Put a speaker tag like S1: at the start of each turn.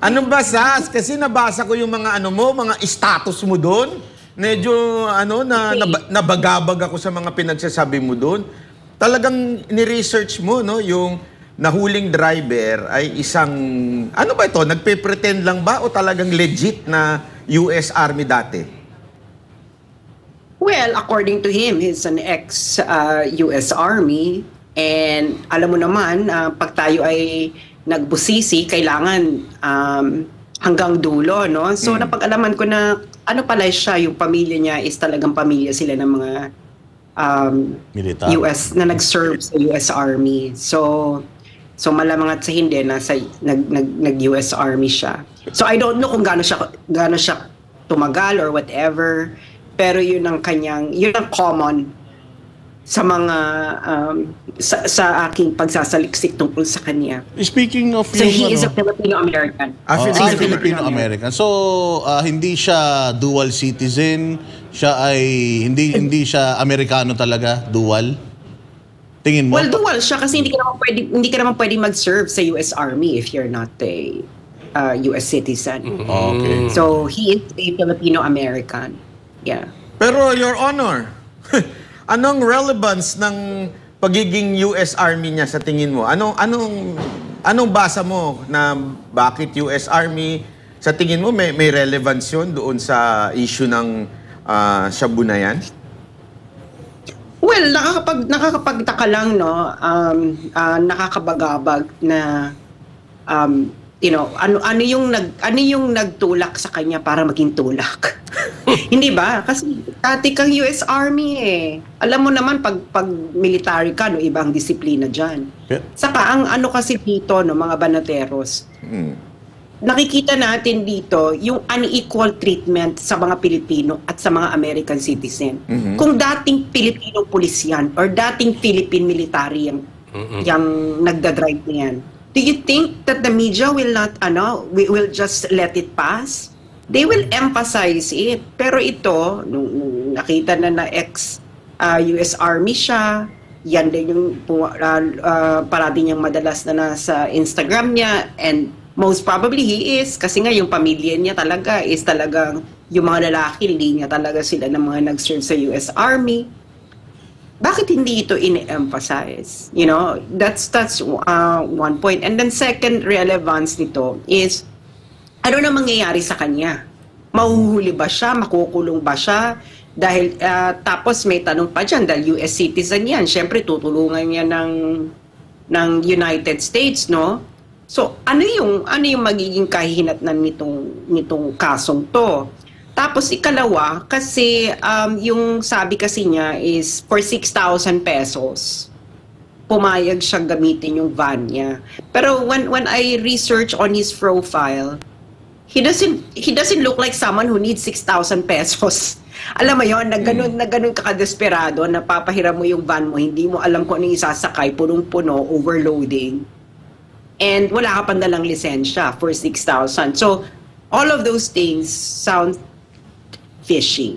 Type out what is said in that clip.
S1: Anong basas? Kasi nabasa ko yung mga ano mo, mga status mo doon. Medyo nabagabag ako sa mga pinagsasabi mo doon. Talagang ni-research mo, no, yung nahuling driver ay isang, ano ba ito, nagpe-pretend lang ba o talagang legit na US Army dati?
S2: Well, according to him, he's an ex-US Army. And alam mo naman, pag tayo ay nagbusisi, kailangan hanggang dulo, no? So napag-alaman ko na ano pala siya, yung pamilya niya is talagang pamilya sila ng mga US na nag-serve sa US Army. So malamang at sa hindi nag-US Army siya. So I don't know kung gaano siya tumagal or whatever, pero yun ang common sa mga sa aking pagsasaliksik tungkol sa kanya.
S3: Speaking of
S2: so he is a Filipino-American.
S3: Filipino-American. So hindi siya dual citizen, siya ay hindi siya Amerikano talaga, dual. Tingin mo?
S2: Well, dual siya kasi hindi ka naman pwede mag-serve sa US Army if you're not a US citizen.
S3: Okay.
S2: So he is a Filipino-American. Yeah.
S1: Pero Your Honor, anong relevance ng pagiging US Army niya sa tingin mo? Anong basa mo na bakit US Army sa tingin mo may relevance yun doon sa issue ng Shabu na yan?
S2: Well, nakakapagtaka lang, no? Nakakabagabag na ano yung nagtulak sa kanya para maging tulak. Hindi ba? Kasi dati kang US Army eh. Alam mo naman pag military ka, no, ibang disiplina diyan.
S3: Yeah.
S2: Saka ang ano kasi dito, no, mga banateros. Nakikita natin dito yung unequal treatment sa mga Pilipino at sa mga American citizen. Kung dating Pilipino pulis yan or dating Philippine military yung nagdadrive niyan, do you think that the media will not, will just let it pass? They will emphasize it. Pero ito, nung nakita na ex-US Army siya, yan din yung parati niyang madalas na nasa Instagram niya, and most probably he is, kasi nga yung pamilya niya talaga is talagang, yung mga lalaki, hindi niya talaga sila ng mga nag-serve sa US Army. Bakit hindi ito in-emphasize? You know, that's one point. And then second relevance nito is, ano na mangyayari sa kanya? Mahuhuli ba siya? Makukulong ba siya? Dahil, tapos may tanong pa dyan, dahil US citizen yan, syempre tutulungan niya ng United States, no? So, ano yung magiging kahihinatnan nitong kasong to? Tapos ikalawa, kasi yung sabi kasi niya is for 6,000 pesos, pumayag siyang gamitin yung van niya. Pero when I research on his profile, he doesn't look like someone who needs 6,000 pesos. Alam mo yon, na ganun ka-desperado, na papahiram mo yung van mo, hindi mo alam kung ano yung isasakay, punong-puno, overloading. And wala ka pang dalang lisensya for 6,000. So, all of those things sound fishy.